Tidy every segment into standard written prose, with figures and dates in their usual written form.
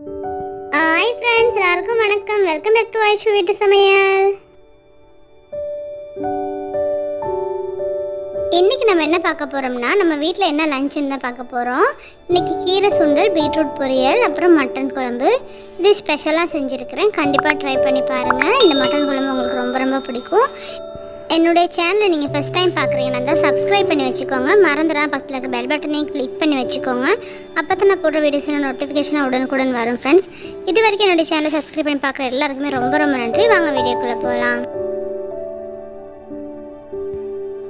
Hi friends, எல்லாருக்கும் வணக்கம். Welcome back to Aishu வீட்டு சமையல். இன்றைக்கி நம்ம என்ன பார்க்க போகிறோம்னா, நம்ம வீட்டில் என்ன லஞ்சுன்னு தான் பார்க்க போகிறோம். இன்றைக்கி கீரை சுண்டல், பீட்ரூட் பொரியல், அப்புறம் மட்டன் குழம்பு. இது ஸ்பெஷலாக செஞ்சுருக்கிறேன். கண்டிப்பாக ட்ரை பண்ணி பாருங்கள். இந்த மட்டன் குழம்பு உங்களுக்கு ரொம்ப ரொம்ப பிடிக்கும். என்னுடைய சேனலை நீங்கள் ஃபஸ்ட் டைம் பார்க்குறீங்கன்னா தான் சப்ஸ்கிரைப் பண்ணி வச்சுக்கோங்க. மறந்துடாம பக்கத்தில் இருக்க பெல் பட்டனையும் கிளிக் பண்ணி வச்சுக்கோங்க. அப்போ தான் நான் போடுற வீடியோஸில் நோட்டிஃபிகேஷனாக உடனுக்குடன் வரும். ஃப்ரெண்ட்ஸ், இது வரைக்கும் என்னுடைய சேனலை சப்ஸ்கிரைப் பண்ணி பார்க்குற எல்லாருக்குமே ரொம்ப ரொம்ப நன்றி. வாங்க வீடியோக்குள்ளே போகலாம்.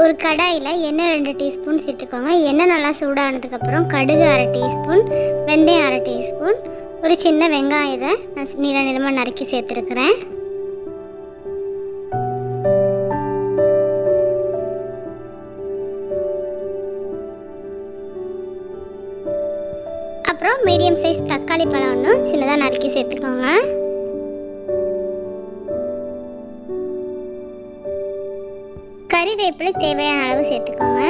ஒரு கடாயில் எண்ணெய் 2 டீஸ்பூன் சேர்த்துக்கோங்க. எண்ணெய் நல்லா சூடானதுக்கப்புறம் கடுகு 1/2 டீஸ்பூன், வெந்தயம் 1/2 டீஸ்பூன், ஒரு சின்ன வெங்காயத்தை நான் நீளமாக நறுக்கி சேர்த்துருக்குறேன். அப்புறம் மீடியம் சைஸ் தக்காளி பழம் ஒன்று சின்னதாக நறுக்கி சேர்த்துக்கோங்க. கறிவேப்பிலை தேவையான அளவு சேர்த்துக்கோங்க.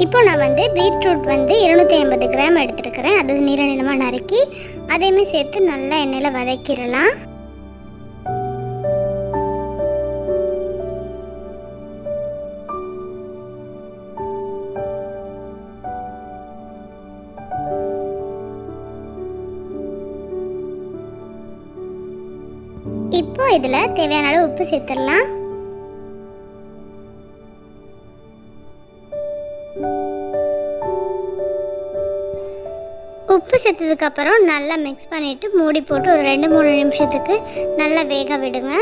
இப்போ நான் பீட்ரூட் 250 கிராம் எடுத்துருக்கிறேன். அது நீளமாக நறுக்கி அதையுமே சேர்த்து நல்லா எண்ணெயில் வதக்கிடலாம். இப்போ இதில் தேவையான அளவு உப்பு சேர்த்துடலாம். உப்பு சேர்த்ததுக்கப்புறம் நல்லா மிக்ஸ் பண்ணிவிட்டு மூடி போட்டு ஒரு 2-3 நிமிஷத்துக்கு நல்லா வேக விடுங்க.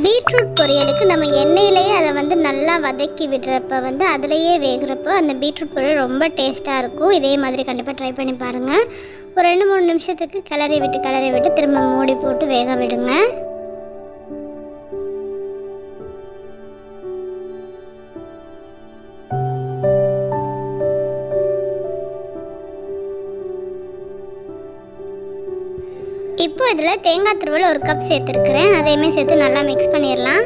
பீட்ரூட் பொரியலுக்கு நம்ம எண்ணெயிலேயே அதை நல்லா வதக்கி விடுறப்ப அதிலேயே வேகிறப்போ அந்த பீட்ரூட் பொரியல் ரொம்ப டேஸ்ட்டாக இருக்கும். இதே மாதிரி கண்டிப்பாக ட்ரை பண்ணி பாருங்கள். ஒரு 2-3 நிமிஷத்துக்கு கிளறி விட்டு திரும்ப மூடி போட்டு வேக விடுங்க. இப்போ இதில் தேங்காய் துருவல் 1 கப் சேர்த்துருக்குறேன். அதையுமே சேர்த்து நல்லா மிக்ஸ் பண்ணிடலாம்.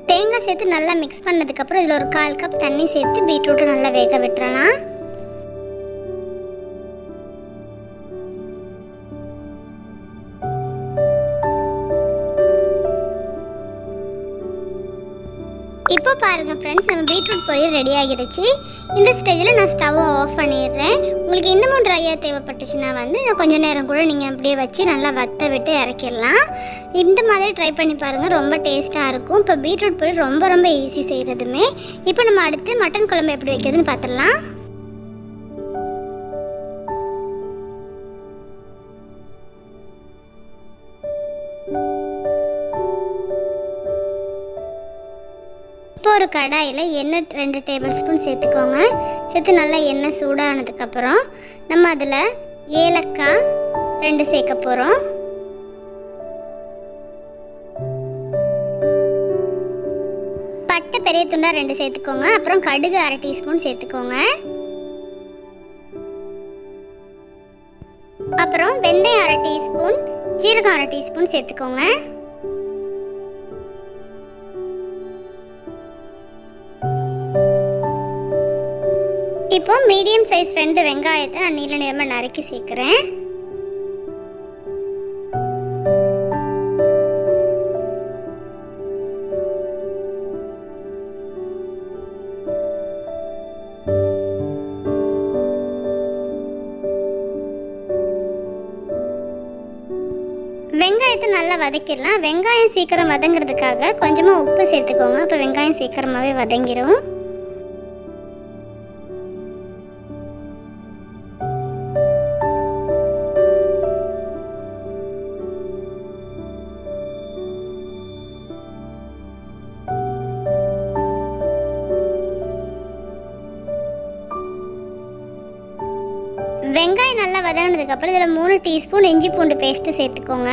தேங்காய் சேர்த்து நல்லா மிக்ஸ் பண்ணதுக்கப்புறம் இதில் ஒரு 1/4 கப் தண்ணி சேர்த்து பீட்ரூட்டை நல்லா வேக விட்டுறலாம். இப்போ பாருங்கள் ஃப்ரெண்ட்ஸ், நம்ம பீட்ரூட் பொரியல் ரெடி ஆகிடுச்சு. இந்த ஸ்டேஜில் நான் ஸ்டவ்வை ஆஃப் பண்ணிடுறேன். உங்களுக்கு இன்னமும் ட்ரையாக தேவைப்பட்டுச்சுன்னா நான் கொஞ்சம் நேரம் கூட நீங்கள் அப்படியே வச்சு நல்லா வத்த விட்டு இறக்கிடலாம். இந்த மாதிரி ட்ரை பண்ணி பாருங்கள், ரொம்ப டேஸ்ட்டாக இருக்கும். இப்போ பீட்ரூட் பொரியல் ரொம்ப ரொம்ப ஈஸி செய்கிறதுமே. இப்போ நம்ம அடுத்து மட்டன் குழம்பு எப்படி வைக்கிறதுன்னு பார்த்துடலாம். இப்போ ஒரு கடாயில் எண்ணெய் 2 டேபிள் ஸ்பூன் சேர்த்துக்கோங்க. சேர்த்து நல்லா எண்ணெய் சூடானதுக்கப்புறம் நம்ம அதில் ஏலக்காய் 2 சேர்க்க போகிறோம். பட்டை பெரிய துண்டா 2 சேர்த்துக்கோங்க. அப்புறம் கடுகு 1/2 டீஸ்பூன் சேர்த்துக்கோங்க. அப்புறம் வெந்தயம் 1/2 டீஸ்பூன், ஜீரகம் 1/2 டீஸ்பூன் சேர்த்துக்கோங்க. இப்போ மீடியம் சைஸ் 2 வெங்காயத்தை நான் நீளமாக நறுக்கி சேர்க்குறேன். வெங்காயத்தை நல்லா வதக்கிடலாம். வெங்காயம் சீக்கிரம் வதங்கிறதுக்காக கொஞ்சமாக உப்பு சேர்த்துக்கோங்க. அப்போ வெங்காயம் சீக்கிரமாகவே வதங்கிடும். வெங்காயம் நல்லா வதங்கினதுக்கப்புறம் இதில் 3 டீஸ்பூன் இஞ்சி பூண்டு பேஸ்ட்டு சேர்த்துக்கோங்க.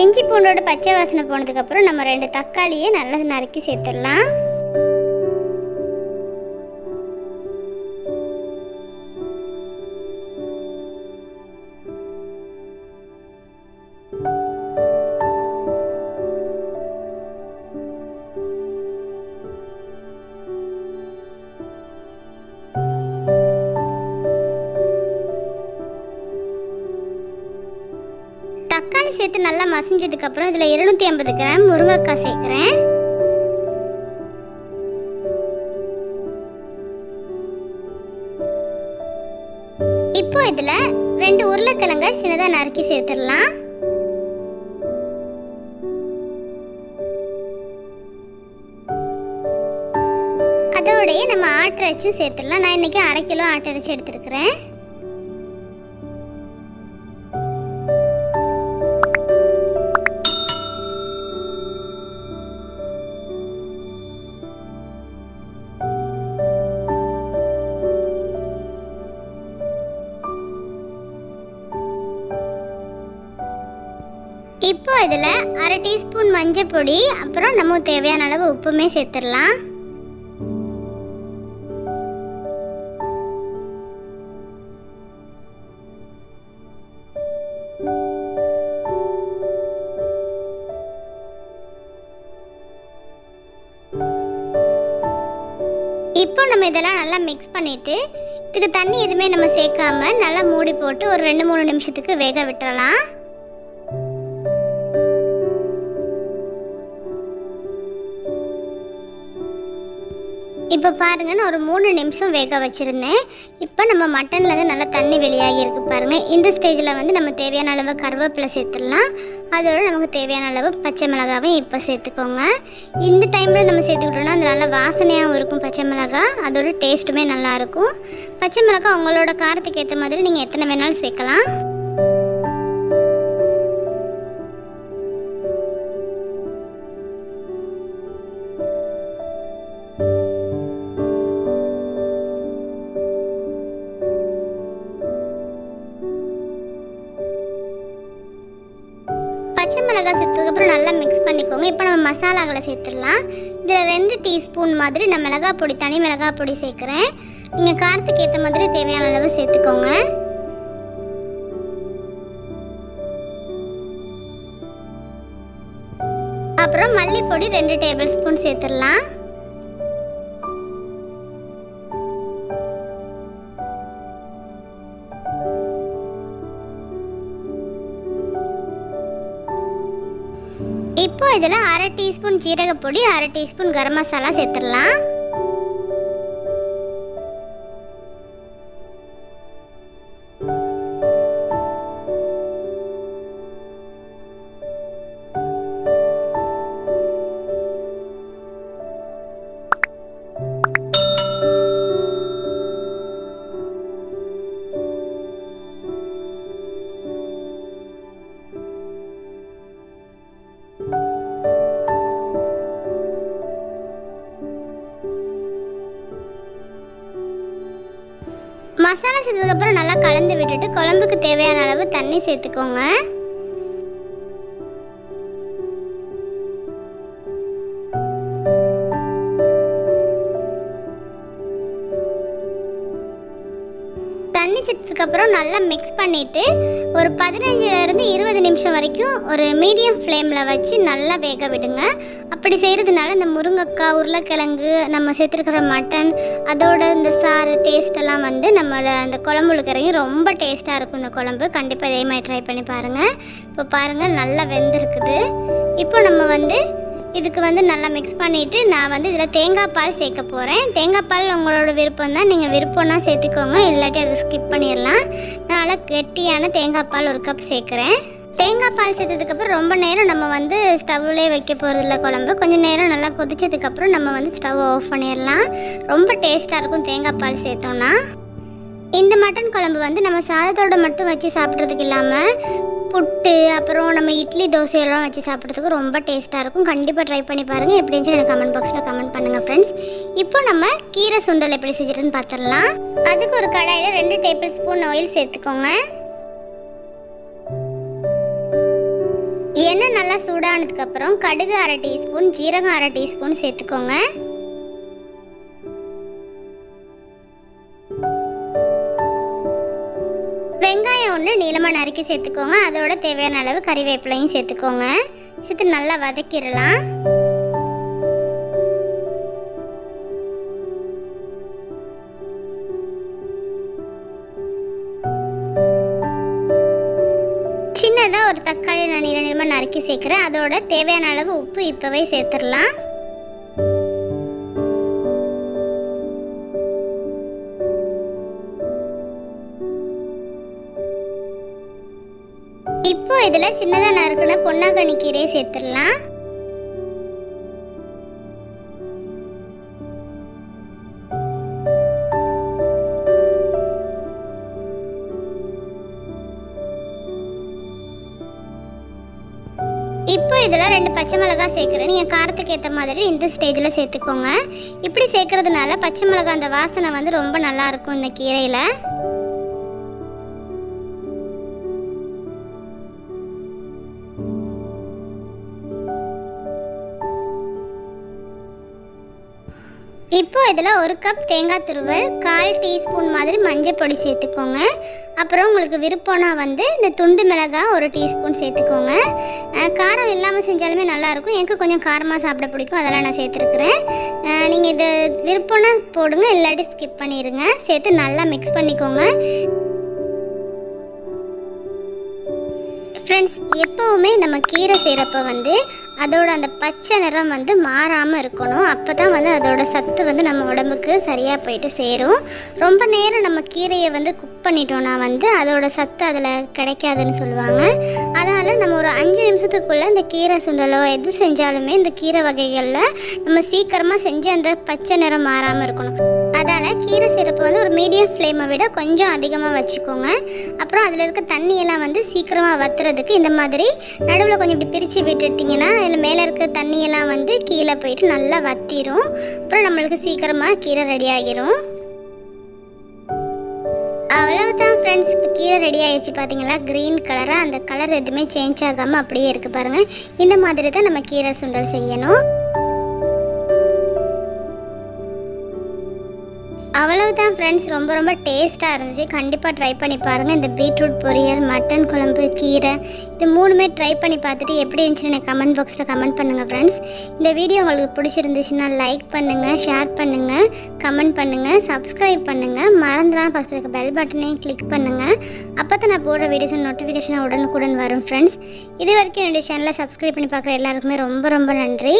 இஞ்சி பூண்டோட பச்சை வாசனை போனதுக்கப்புறம் நம்ம 2 தக்காளியை நல்லா நறுக்கி சேர்த்துடலாம். தக்காளி சேர்த்து நல்லா மசிஞ்சதுக்கப்புறம் இதில் 250 கிராம் முருங்கைக்காய் சேர்க்குறேன். இப்போ இதில் 2 உருளைக்கிழங்கை சின்னதாக நறுக்கி சேர்த்துடலாம். அதோடையே நம்ம ஆட்டிறைச்சும் சேர்த்துடலாம். நான் இன்றைக்கி 1/2 கிலோ ஆட்டிறைச்சி எடுத்துருக்கிறேன். இப்போ இதில் 1/2 டீஸ்பூன் மஞ்சள் பொடி, அப்புறம் நம்ம தேவையான அளவு உப்புமே சேர்த்துடலாம். இப்போ நம்ம இதெல்லாம் நல்லா மிக்ஸ் பண்ணிவிட்டு இதுக்கு தண்ணி எதுவுமே நம்ம சேர்க்காம நல்லா மூடி போட்டு ஒரு 2-3 நிமிஷத்துக்கு வேக விட்டுறலாம். இப்போ பாருங்கள், நான் ஒரு 3 நிமிஷம் வேக வச்சுருந்தேன். இப்போ நம்ம மட்டன்லேருந்து நல்லா தண்ணி வெளியாகி இருக்குது பாருங்கள். இந்த ஸ்டேஜில் வந்து நம்ம தேவையான அளவு கருவேப்பிலை சேர்த்துடலாம். அதோடு நமக்கு தேவையான அளவு பச்சை மிளகாவும் இப்போ சேர்த்துக்கோங்க. இந்த டைமில் நம்ம சேர்த்துக்கிட்டோம்னா அது நல்லா வாசனையாகவும் இருக்கும் பச்சை மிளகா, அதோட டேஸ்ட்டுமே நல்லாயிருக்கும். பச்சை மிளகா உங்களோட காரத்துக்கு ஏற்ற மாதிரி நீங்கள் எத்தனை வேணாலும் சேர்க்கலாம். பச்சை மிளகாய் சேர்த்ததுக்கப்புறம் நல்லா மிக்ஸ் பண்ணிக்கோங்க. இப்போ நம்ம மசாலாக்களை சேர்த்துடலாம். இதில் 2 டீஸ்பூன் மாதிரி நான் மிளகாய் பொடி, தனி மிளகாய் பொடி சேர்க்குறேன். நீங்கள் காரத்துக்கு ஏற்ற மாதிரி தேவையான அளவு சேர்த்துக்கோங்க. அப்புறம் மல்லிப்பொடி 2 டேபிள் ஸ்பூன் சேர்த்துடலாம். இப்போ இதில் 1/2 டீஸ்பூன் ஜீரகப்பொடி, 1/2 டீஸ்பூன் கரம் மசாலா சேர்த்துடலாம். மசாலா சேர்த்ததுக்கப்புறம் நல்லா கலந்து விட்டுட்டு குழம்புக்கு தேவையான அளவு தண்ணி சேர்த்துக்கோங்க. தண்ணி சேர்த்ததுக்கப்புறம் நல்லா மிக்ஸ் பண்ணிவிட்டு ஒரு 15லேருந்து 20 நிமிஷம் வரைக்கும் ஒரு மீடியம் ஃப்ளேமில் வச்சு நல்லா வேக விடுங்க. அப்படி செய்கிறதுனால இந்த முருங்கைக்காய், உருளைக்கிழங்கு, நம்ம சேர்த்துருக்கிற மட்டன், அதோட இந்த சாறு டேஸ்ட்டெல்லாம் வந்து நம்மளோட அந்த குழம்புக்கு இறங்கி ரொம்ப டேஸ்ட்டாக இருக்கும் இந்த குழம்பு. கண்டிப்பாக இதே மாதிரி ட்ரை பண்ணி பாருங்கள். இப்போ பாருங்கள், நல்லா வெந்திருக்குது. இப்போ நம்ம வந்து இதுக்கு வந்து நல்லா மிக்ஸ் பண்ணிவிட்டு நான் வந்து இதில் தேங்காய் பால் சேர்க்க போகிறேன். தேங்காய் பால் உங்களோட விருப்பம் தான், நீங்கள் விருப்பம்னா சேர்த்துக்கோங்க, இல்லாட்டி அதை ஸ்கிப் பண்ணிடலாம். நல்லா கெட்டியான தேங்காய் பால் 1 கப் சேர்க்குறேன். தேங்காய் பால் சேர்த்ததுக்கப்புறம் ரொம்ப நேரம் நம்ம வந்து ஸ்டவ்லேயே வைக்க போகிறதில்ல குழம்பு. கொஞ்சம் நேரம் நல்லா கொதிச்சதுக்கப்புறம் நம்ம வந்து ஸ்டவ் ஆஃப் பண்ணிடலாம். ரொம்ப டேஸ்ட்டாக இருக்கும் தேங்காய் பால் சேர்த்தோன்னா. இந்த மட்டன் குழம்பு வந்து நம்ம சாதத்தோடு மட்டும் வச்சு சாப்பிட்றதுக்கு இல்லாமல் புட்டு, அப்புறம் நம்ம இட்லி, தோசையெல்லாம் வச்சு சாப்பிட்றதுக்கு ரொம்ப டேஸ்ட்டாக இருக்கும். கண்டிப்பாக ட்ரை பண்ணி பாருங்கள். எப்படி இருந்துச்சு எனக்கு கமெண்ட் பாக்ஸில் கமெண்ட் பண்ணுங்கள் ஃப்ரெண்ட்ஸ். இப்போ நம்ம கீரை சுண்டல் எப்படி செஞ்சுட்டுன்னு பார்த்துடலாம். அதுக்கு ஒரு கடாயில் 2 டேபிள் ஸ்பூன் ஆயில் சேர்த்துக்கோங்க. எண்ணெய் எண்ணெய் நல்லா சூடானதுக்கப்புறம் கடுகு 1/2 டீஸ்பூன், ஜீரகம் 1/2 டீஸ்பூன் சேர்த்துக்கோங்க. வெங்காயம் 1 நீளமாக நறுக்கி சேர்த்துக்கோங்க. அதோட தேவையான அளவு கறிவேப்பிலையும் சேர்த்துக்கோங்க. சேர்த்து நல்லா வதக்கிடலாம். சின்னதாக ஒரு தக்காளி நான் நீளமாக நறுக்கி சேர்க்குறேன். அதோட தேவையான அளவு உப்பு இப்போவே சேர்த்துடலாம். இப்போ இதில் சின்னதாக நறுக்கின பொன்னாங்கண்ணி கீரையை சேர்த்துடலாம். இப்போ இதில் 2 பச்சை மிளகாய் சேர்க்குறேன். நீங்கள் காரத்துக்கு ஏற்ற மாதிரி இந்த ஸ்டேஜில் சேர்த்துக்கோங்க. இப்படி சேர்க்கறதுனால பச்சை மிளகாய் அந்த வாசனை வந்து ரொம்ப நல்லாயிருக்கும் இந்த கீரையில். இப்போ இதில் 1 கப் தேங்காய் துருவல், 1/4 டீஸ்பூன் மாதிரி மஞ்சள் பொடி சேர்த்துக்கோங்க. அப்புறம் உங்களுக்கு விருப்பம்னா வந்து இந்த துண்டு மிளகாய் 1 டீஸ்பூன் சேர்த்துக்கோங்க. காரம் இல்லாமல் செஞ்சாலுமே நல்லாயிருக்கும். எனக்கு கொஞ்சம் காரமாக சாப்பிட பிடிக்கும், அதெல்லாம் நான் சேர்த்துருக்குறேன். நீங்கள் இது விருப்பம்னா போடுங்க, இல்லாட்டி ஸ்கிப் பண்ணிடுங்க. சேர்த்து நல்லா மிக்ஸ் பண்ணிக்கோங்க. ஃப்ரெண்ட்ஸ், எப்போவுமே நம்ம கீரை செய்கிறப்ப வந்து அதோட அந்த பச்சை நிறம் வந்து மாறாமல் இருக்கணும். அப்போ தான் வந்து அதோட சத்து வந்து நம்ம உடம்புக்கு சரியாக போயிட்டு சேரும். ரொம்ப நேரம் நம்ம கீரையை வந்து குக் பண்ணிட்டோன்னா வந்து அதோட சத்து அதில் கிடைக்காதுன்னு சொல்லுவாங்க. அதனால் நம்ம ஒரு 5 நிமிஷத்துக்குள்ளே இந்த கீரை சுண்டலோ எது செஞ்சாலுமே இந்த கீரை வகைகளில் நம்ம சீக்கிரமாக செஞ்சு அந்த பச்சை நிறம் மாறாமல் இருக்கணும். அதால் கீரை செய்கிறப்ப வந்து ஒரு மீடியம் ஃப்ளேமை விட கொஞ்சம் அதிகமாக வச்சுக்கோங்க. அப்புறம் அதில் இருக்க தண்ணியெல்லாம் வந்து சீக்கிரமாக வத்துறதுக்கு இந்த மாதிரி நடுவில் கொஞ்சம் இப்படி பிரித்து விட்டுட்டிங்கன்னா அதில் மேலே இருக்க தண்ணியெல்லாம் வந்து கீழே போயிட்டு நல்லா வத்திரும். அப்புறம் நம்மளுக்கு சீக்கிரமாக கீரை ரெடி ஆகிரும். அவ்வளவுதான் ஃப்ரெண்ட்ஸ், இப்போ கீரை ரெடி ஆகிடுச்சு. பார்த்தீங்களா, க்ரீன் கலராக அந்த கலர் எதுவுமே சேஞ்ச் ஆகாமல் அப்படியே இருக்குது பாருங்கள். இந்த மாதிரி தான் நம்ம கீரை சுண்டல் செய்யணும். அவ்வளவுதான் ஃப்ரெண்ட்ஸ், ரொம்ப டேஸ்ட்டாக இருந்துச்சு. கண்டிப்பாக ட்ரை பண்ணி பாருங்கள். இந்த பீட்ரூட் பொரியல், மட்டன் குழம்பு, கீரை இது 3மே ட்ரை பண்ணி பார்த்துட்டு எப்படி இருந்துச்சுன்னு எனக்கு கமெண்ட் பாக்ஸில் கமெண்ட் பண்ணுங்கள் ஃப்ரெண்ட்ஸ். இந்த வீடியோ உங்களுக்கு பிடிச்சிருந்துச்சுன்னா லைக் பண்ணுங்கள், ஷேர் பண்ணுங்கள், கமெண்ட் பண்ணுங்கள், சப்ஸ்கிரைப் பண்ணுங்கள். மறந்துடாமல் பக்கத்தில் இருக்க பெல் பட்டனையும் கிளிக் பண்ணுங்கள். அப்போ தான் நான் போடுற வீடியோஸ் நோட்டிஃபிகேஷன் உடனுக்குடன் வரும் ஃப்ரெண்ட்ஸ். இது வரைக்கும் என்னுடைய சேனலை சப்ஸ்கிரைப் பண்ணி பார்க்குற எல்லாருக்குமே ரொம்ப நன்றி.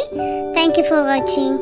தேங்க்யூ ஃபார் வாட்சிங்.